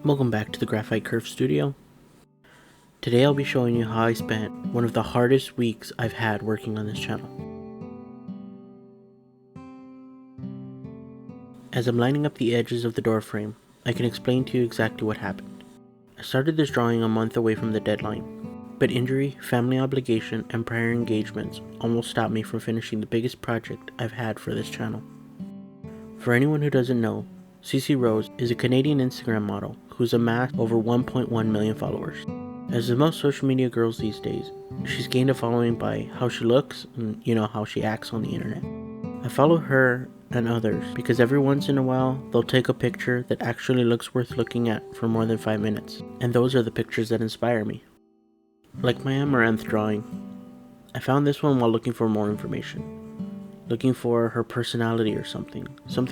Welcome back to the Graphite Curve Studio. Today I'll be showing you how I spent one of the hardest weeks I've had working on this channel. As I'm lining up the edges of the door frame, I can explain to you exactly what happened. I started this drawing a month away from the deadline, but injury, family obligation, and prior engagements almost stopped me from finishing the biggest project I've had for this channel. For anyone who doesn't know, Cece Rose is a Canadian Instagram model who's amassed over 1.1 million followers. As with most social media girls these days, she's gained a following by how she looks and how she acts on the internet. I follow her and others because every once in a while they'll take a picture that actually looks worth looking at for more than 5 minutes, and those are the pictures that inspire me. Like my amaranth drawing, I found this one while looking for more information, looking for her personality or something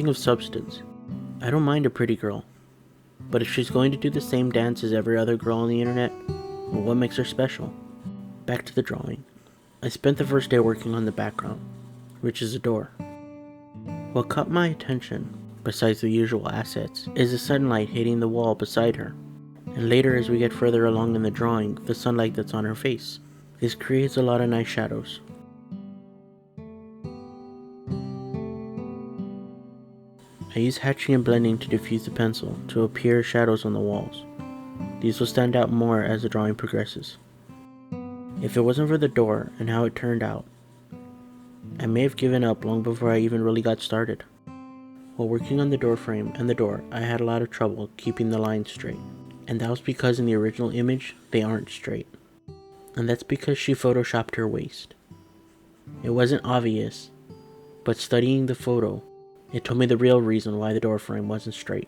of substance. I don't mind a pretty girl, but if she's going to do the same dance as every other girl on the internet, well, what makes her special? Back to the drawing. I spent the first day working on the background, which is a door. What caught my attention, besides the usual assets, is the sunlight hitting the wall beside her, and later as we get further along in the drawing, the sunlight that's on her face. This creates a lot of nice shadows. I use hatching and blending to diffuse the pencil to appear shadows on the walls. These will stand out more as the drawing progresses. If it wasn't for the door and how it turned out, I may have given up long before I even really got started. While working on the door frame and the door, I had a lot of trouble keeping the lines straight, and that was because in the original image, they aren't straight. And that's because she photoshopped her waist. It wasn't obvious, but studying the photo, it told me the real reason why the door frame wasn't straight.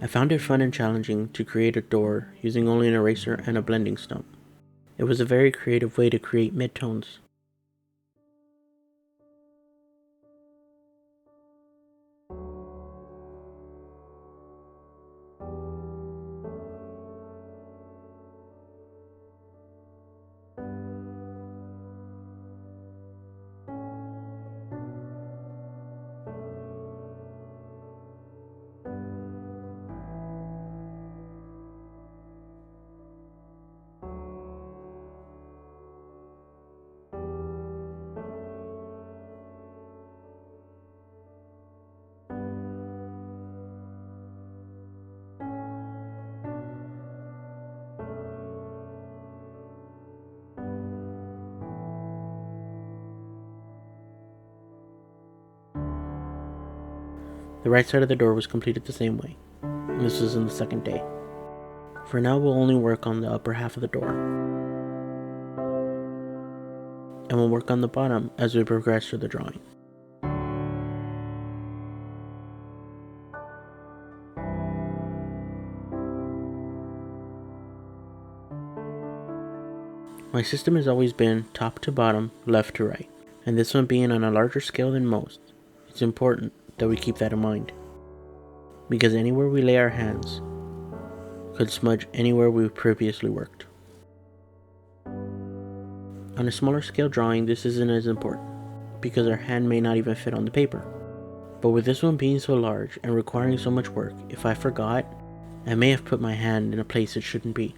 I found it fun and challenging to create a door using only an eraser and a blending stump. It was a very creative way to create midtones. The right side of the door was completed the same way, and this was in the second day. For now we'll only work on the upper half of the door, and we'll work on the bottom as we progress through the drawing. My system has always been top to bottom, left to right, and this one being on a larger scale than most, it's important that we keep that in mind, because anywhere we lay our hands could smudge anywhere we've previously worked. On a smaller scale drawing, this isn't as important, because our hand may not even fit on the paper. But with this one being so large and requiring so much work, if I forgot, I may have put my hand in a place it shouldn't be.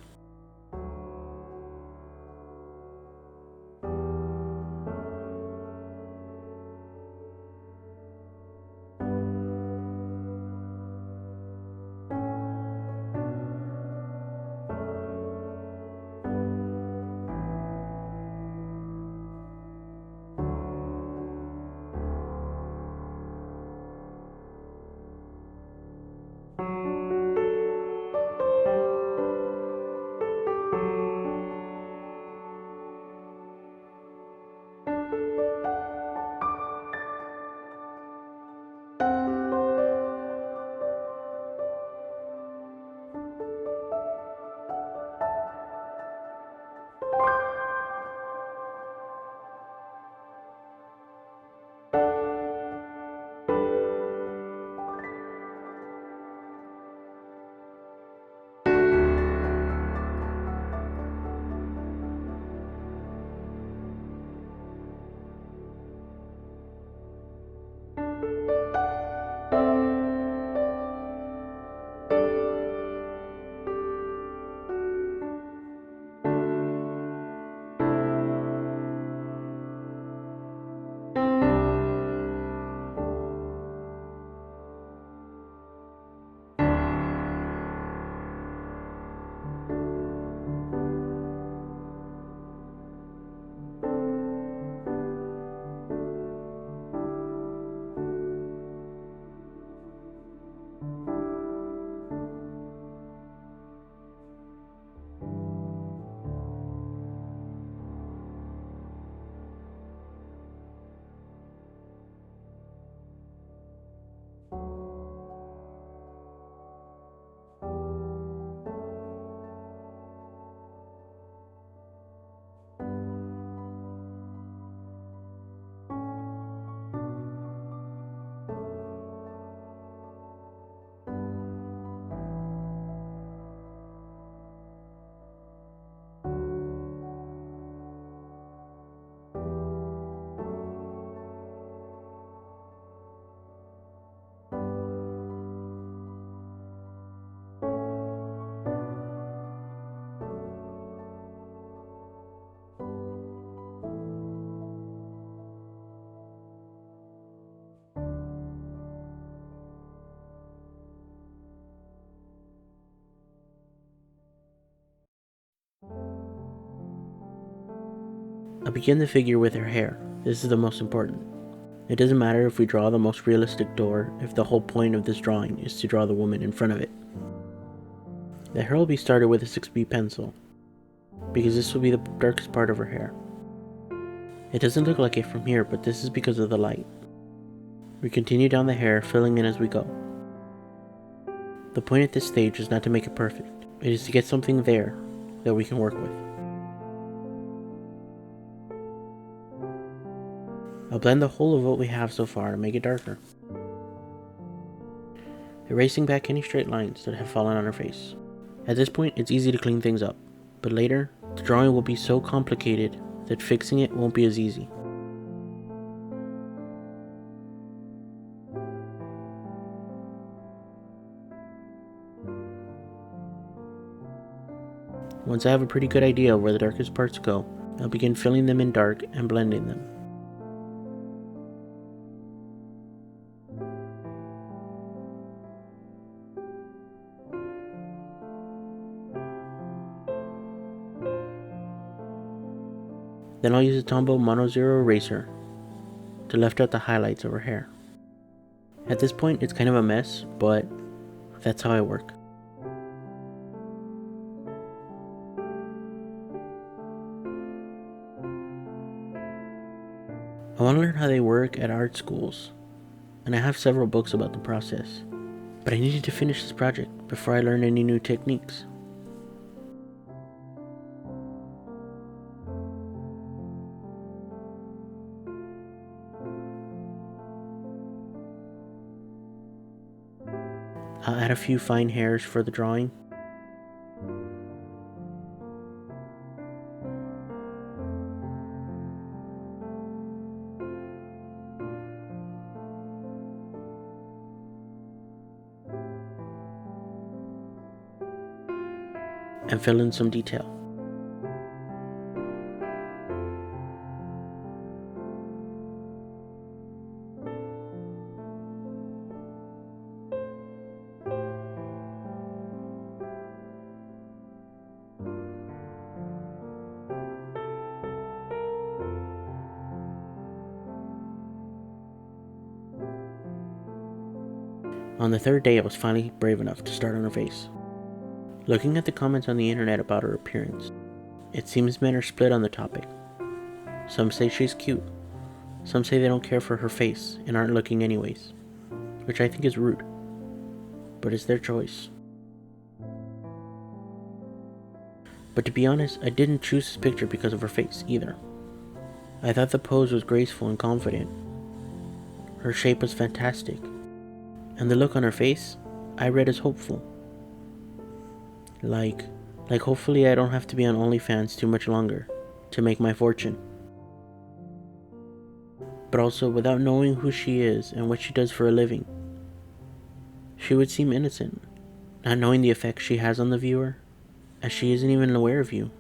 I'll begin the figure with her hair. This is the most important. It doesn't matter if we draw the most realistic door if the whole point of this drawing is to draw the woman in front of it. The hair will be started with a 6B pencil, because this will be the darkest part of her hair. It doesn't look like it from here, but this is because of the light. We continue down the hair, filling in as we go. The point at this stage is not to make it perfect, it is to get something there that we can work with. I'll blend the whole of what we have so far to make it darker, erasing back any straight lines that have fallen on her face. At this point, it's easy to clean things up, but later, the drawing will be so complicated that fixing it won't be as easy. Once I have a pretty good idea of where the darkest parts go, I'll begin filling them in dark and blending them. Then I'll use a Tombow Mono Zero eraser to left out the highlights of her hair. At this point, it's kind of a mess, but that's how I work. I want to learn how they work at art schools, and I have several books about the process, but I needed to finish this project before I learned any new techniques. I'll add a few fine hairs for the drawing. And fill in some detail. On the third day, I was finally brave enough to start on her face. Looking at the comments on the internet about her appearance, it seems men are split on the topic. Some say she's cute, some say they don't care for her face and aren't looking anyways, which I think is rude, but it's their choice. But to be honest, I didn't choose this picture because of her face either. I thought the pose was graceful and confident. Her shape was fantastic, and the look on her face, I read as hopeful. Like hopefully I don't have to be on OnlyFans too much longer to make my fortune. But also, without knowing who she is and what she does for a living, she would seem innocent, not knowing the effect she has on the viewer, as she isn't even aware of you.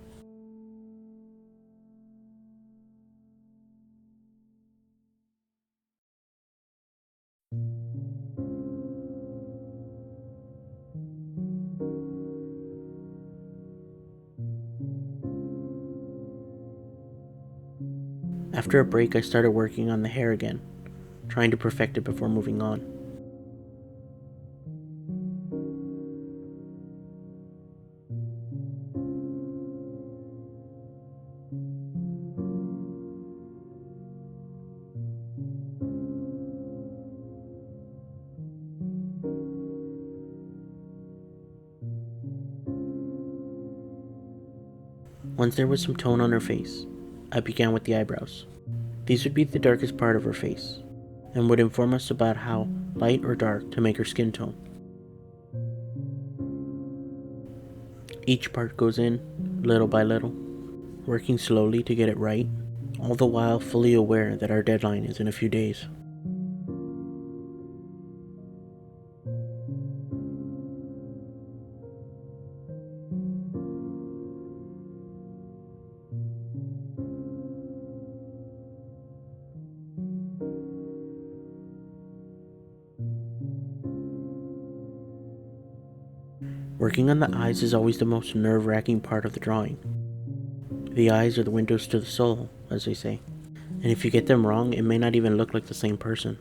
After a break, I started working on the hair again, trying to perfect it before moving on. Once there was some tone on her face, I began with the eyebrows. These would be the darkest part of her face, and would inform us about how light or dark to make her skin tone. Each part goes in, little by little, working slowly to get it right, all the while fully aware that our deadline is in a few days. Working on the eyes is always the most nerve-wracking part of the drawing. The eyes are the windows to the soul, as they say. And if you get them wrong, it may not even look like the same person.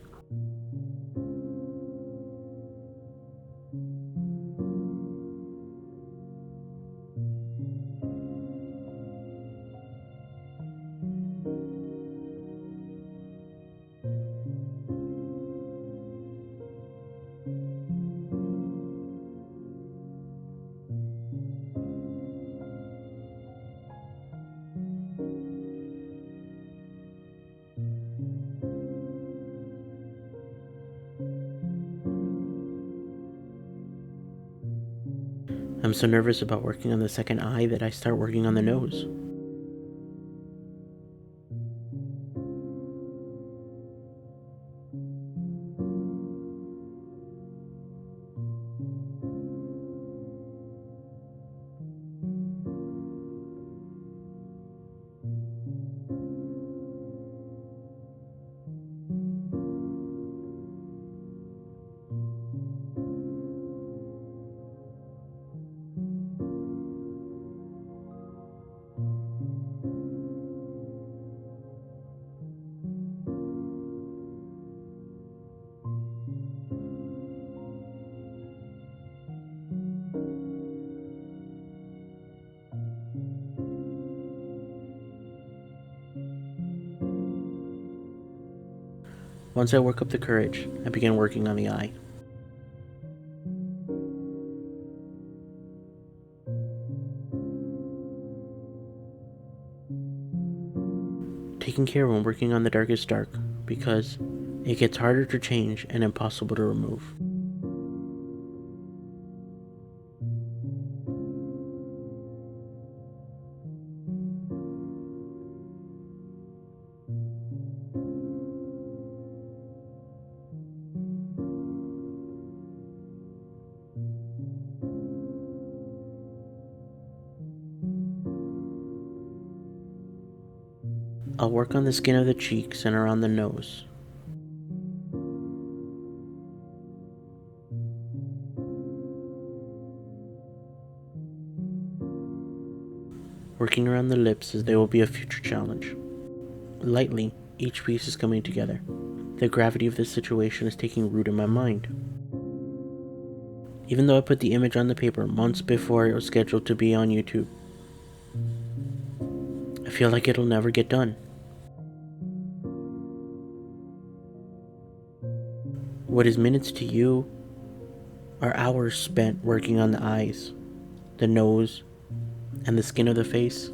I'm so nervous about working on the second eye that I start working on the nose. Once I work up the courage, I begin working on the eye. Taking care when working on the darkest dark, because it gets harder to change and impossible to remove. I'll work on the skin of the cheeks and around the nose. Working around the lips as they will be a future challenge. Lightly, each piece is coming together. The gravity of this situation is taking root in my mind. Even though I put the image on the paper months before it was scheduled to be on YouTube, I feel like it'll never get done. What is minutes to you are hours spent working on the eyes, the nose, and the skin of the face.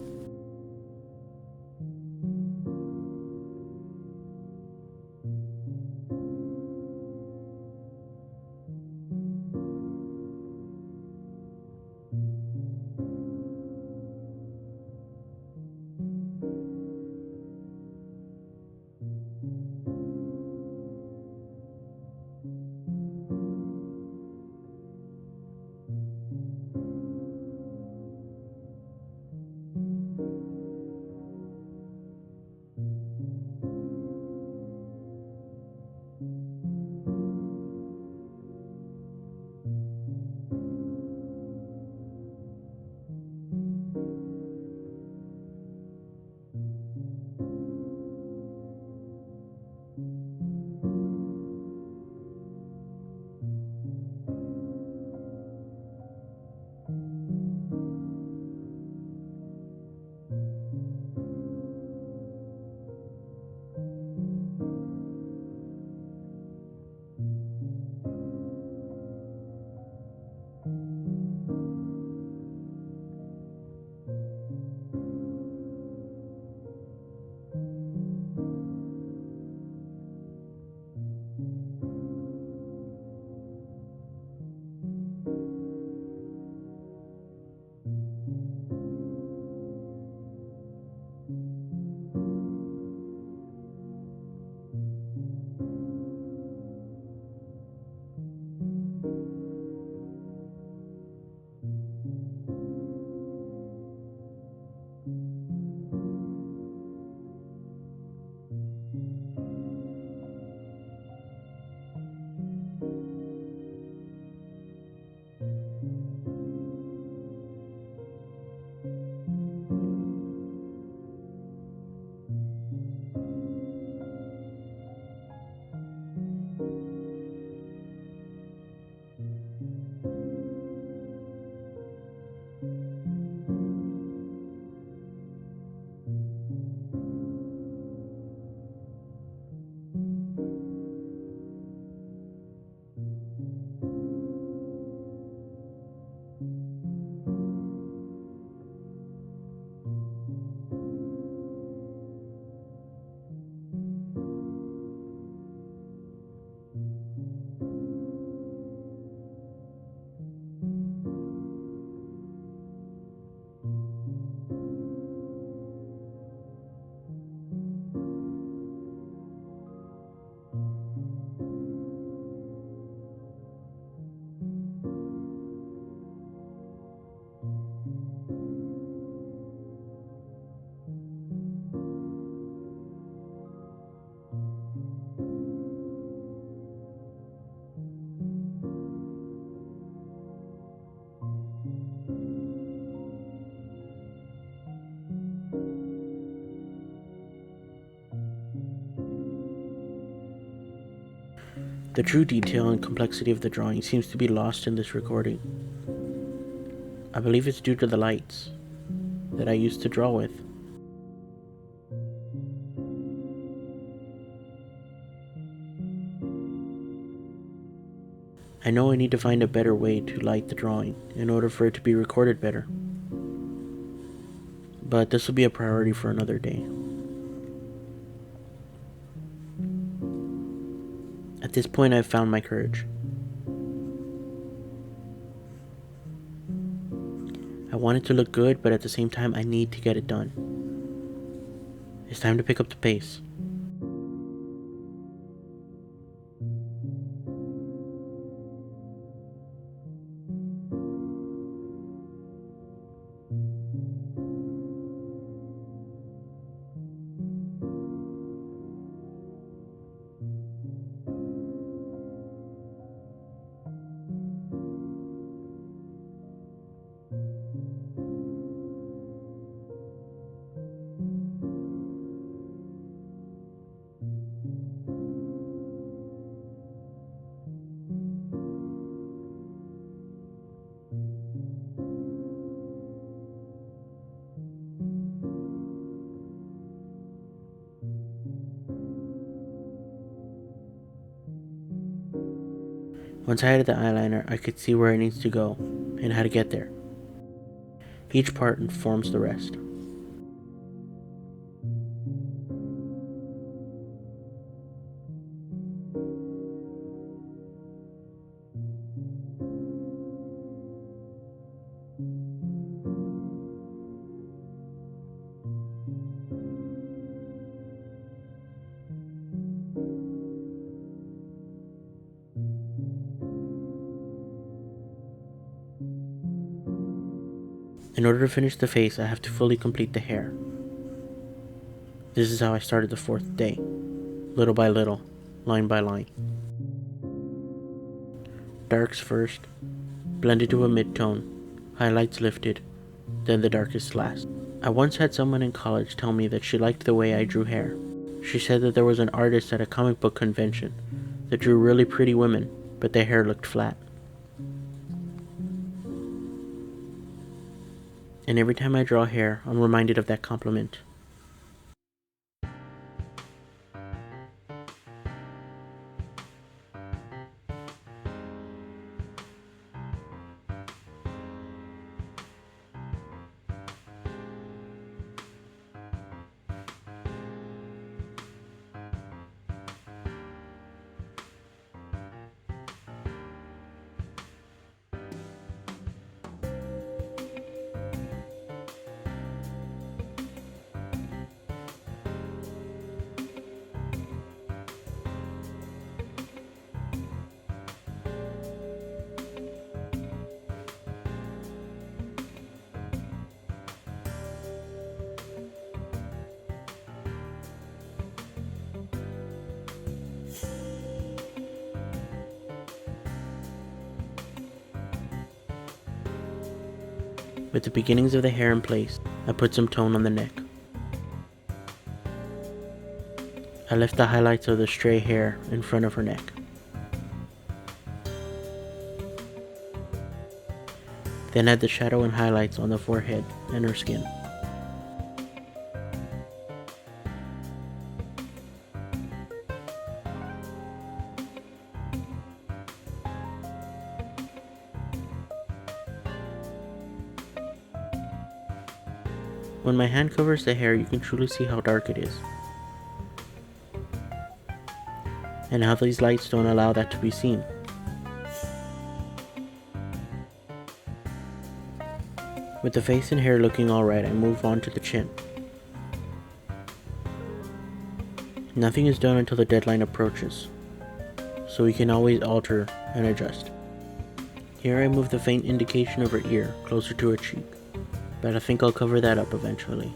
The true detail and complexity of the drawing seems to be lost in this recording. I believe it's due to the lights that I used to draw with. I know I need to find a better way to light the drawing in order for it to be recorded better. But this will be a priority for another day. At this point, I've found my courage. I want it to look good, but at the same time, I need to get it done. It's time to pick up the pace. Once I added the eyeliner, I could see where it needs to go and how to get there. Each part informs the rest. In order to finish the face, I have to fully complete the hair. This is how I started the 4th day, little by little, line by line. Darks first, blended to a mid-tone, highlights lifted, then the darkest last. I once had someone in college tell me that she liked the way I drew hair. She said that there was an artist at a comic book convention that drew really pretty women, but their hair looked flat. And every time I draw hair, I'm reminded of that compliment. With the beginnings of the hair in place, I put some tone on the neck. I left the highlights of the stray hair in front of her neck. Then add the shadow and highlights on the forehead and her skin. When my hand covers the hair, you can truly see how dark it is, and how these lights don't allow that to be seen. With the face and hair looking alright, I move on to the chin. Nothing is done until the deadline approaches, so we can always alter and adjust. Here I move the faint indication of her ear closer to her cheek, but I think I'll cover that up eventually.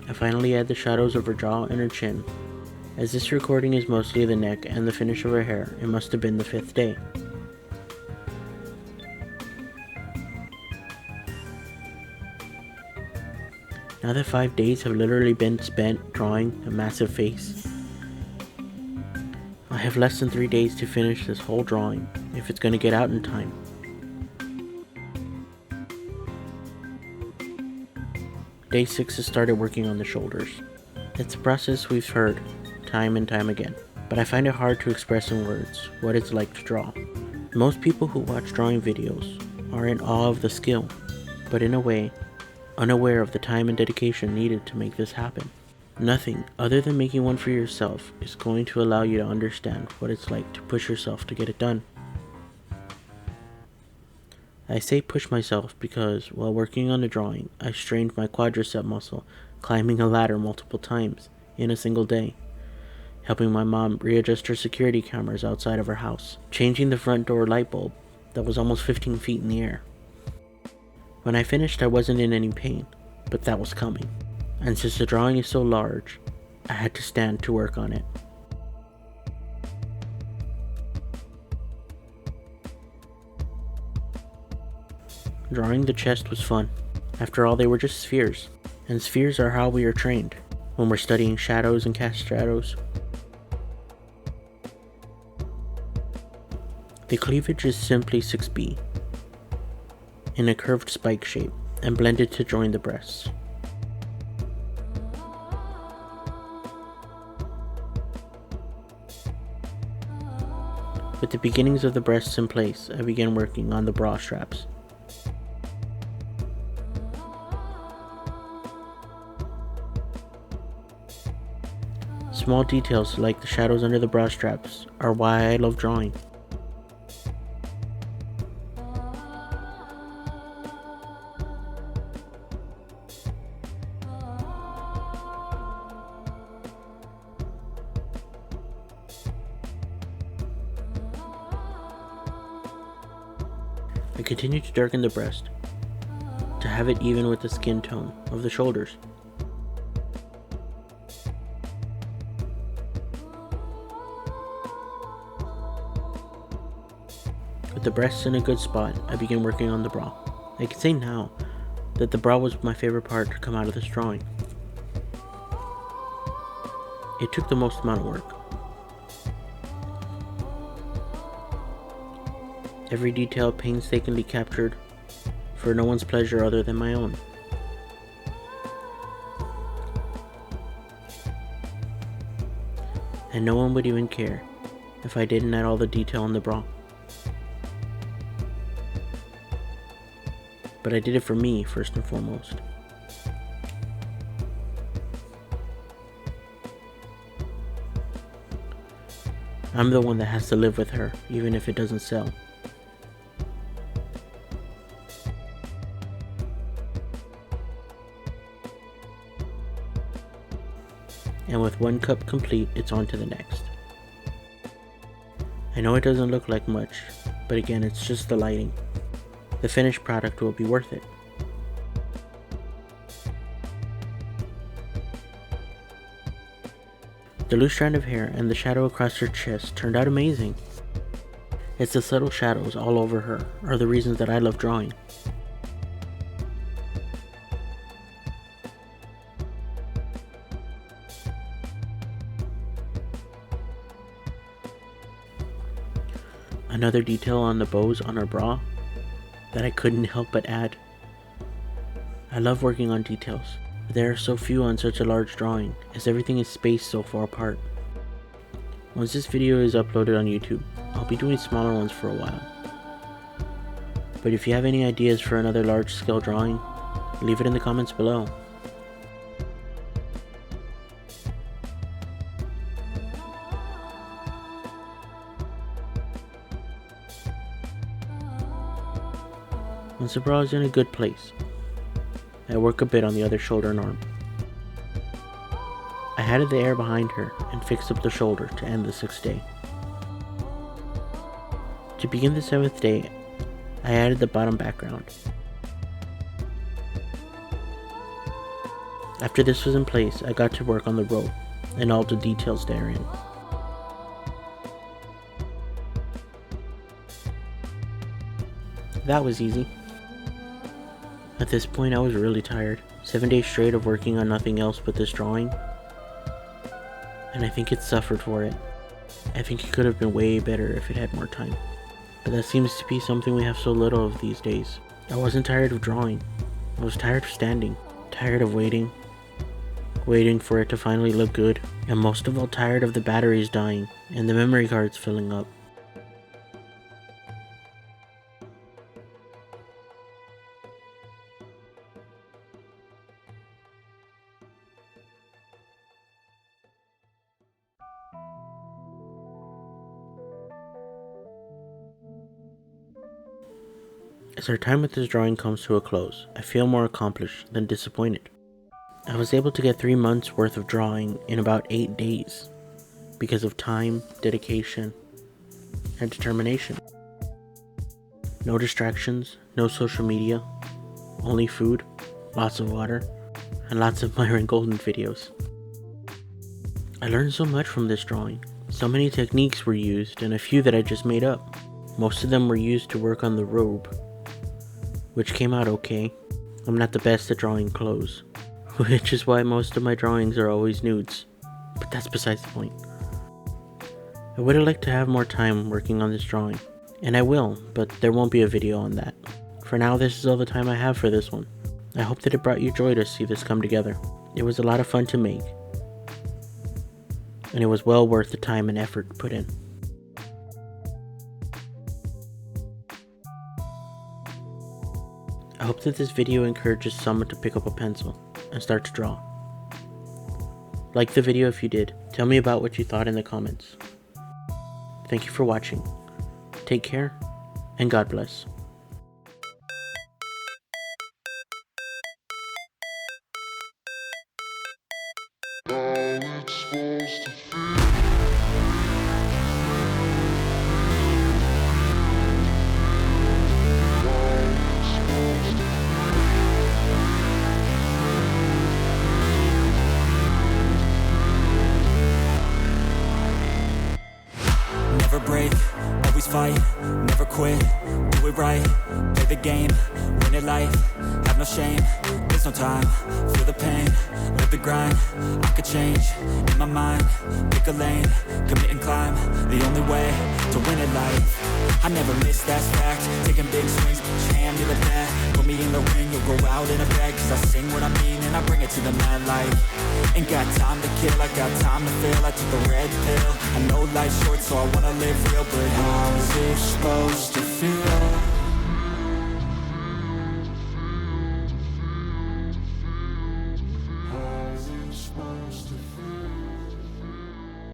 I finally add the shadows of her jaw and her chin. As this recording is mostly the neck and the finish of her hair, it must have been the 5th day. Another 5 days have literally been spent drawing a massive face. I have less than 3 days to finish this whole drawing, if it's going to get out in time. Day 6 has started working on the shoulders. It's a process we've heard time and time again, but I find it hard to express in words what it's like to draw. Most people who watch drawing videos are in awe of the skill, but in a way, unaware of the time and dedication needed to make this happen. Nothing other than making one for yourself is going to allow you to understand what it's like to push yourself to get it done. I say push myself because while working on the drawing, I strained my quadricep muscle climbing a ladder multiple times in a single day, helping my mom readjust her security cameras outside of her house, changing the front door light bulb that was almost 15 feet in the air. When I finished, I wasn't in any pain, but that was coming. And since the drawing is so large, I had to stand to work on it. Drawing the chest was fun. After all, they were just spheres, and spheres are how we are trained when we're studying shadows and cast shadows. The cleavage is simply 6B, in a curved spike shape, and blended to join the breasts. With the beginnings of the breasts in place, I began working on the bra straps. Small details like the shadows under the bra straps are why I love drawing. I continue to darken the breast to have it even with the skin tone of the shoulders. With the breasts in a good spot, I began working on the bra. I can say now that the bra was my favorite part to come out of this drawing. It took the most amount of work. Every detail painstakingly captured for no one's pleasure other than my own. And no one would even care if I didn't add all the detail in the bra. But I did it for me first and foremost. I'm the one that has to live with her, even if it doesn't sell. And with one cup complete, it's on to the next. I know it doesn't look like much, but again, it's just the lighting. The finished product will be worth it. The loose strand of hair and the shadow across her chest turned out amazing. It's the subtle shadows all over her are the reasons that I love drawing. Another detail on the bows on her bra that I couldn't help but add. I love working on details, but there are so few on such a large drawing as everything is spaced so far apart. Once this video is uploaded on YouTube, I'll be doing smaller ones for a while. But if you have any ideas for another large scale drawing, leave it in the comments below. Once the bra is in a good place, I work a bit on the other shoulder and arm. I added the air behind her and fixed up the shoulder to end the 6th day. To begin the 7th day, I added the bottom background. After this was in place, I got to work on the robe and all the details therein. That was easy. At this point I was really tired, 7 days straight of working on nothing else but this drawing, and I think it suffered for it. I think it could have been way better if it had more time. But that seems to be something we have so little of these days. I wasn't tired of drawing. I was tired of standing, tired of waiting for it to finally look good, and most of all tired of the batteries dying and the memory cards filling up. As our time with this drawing comes to a close, I feel more accomplished than disappointed. I was able to get 3 months worth of drawing in about 8 days because of time, dedication, and determination. No distractions, no social media, only food, lots of water, and lots of Myron Golden videos. I learned so much from this drawing. So many techniques were used and a few that I just made up. Most of them were used to work on the robe, which came out okay. I'm not the best at drawing clothes, which is why most of my drawings are always nudes, but that's besides the point. I would have liked to have more time working on this drawing, and I will, but there won't be a video on that. For now, this is all the time I have for this one. I hope that it brought you joy to see this come together. It was a lot of fun to make, and it was well worth the time and effort put in. I hope that this video encourages someone to pick up a pencil and start to draw. Like the video if you did. Tell me about what you thought in the comments. Thank you for watching. Take care, and God bless. Never break, always fight, never quit, do it right, play the game, win it life, have no shame, there's no time, feel the pain, live the grind, I could change, in my mind, pick a lane, commit and climb, the only way to win it life, I never miss, that's fact, taking big swings, put your hand to the bat, put me in the ring, you'll go out in a bag, cause I sing what I mean and I bring it to the mad light, ain't got time to kill, I got time to feel, I took the red pill, I know life's short so I wanna live real, but how's it supposed to feel?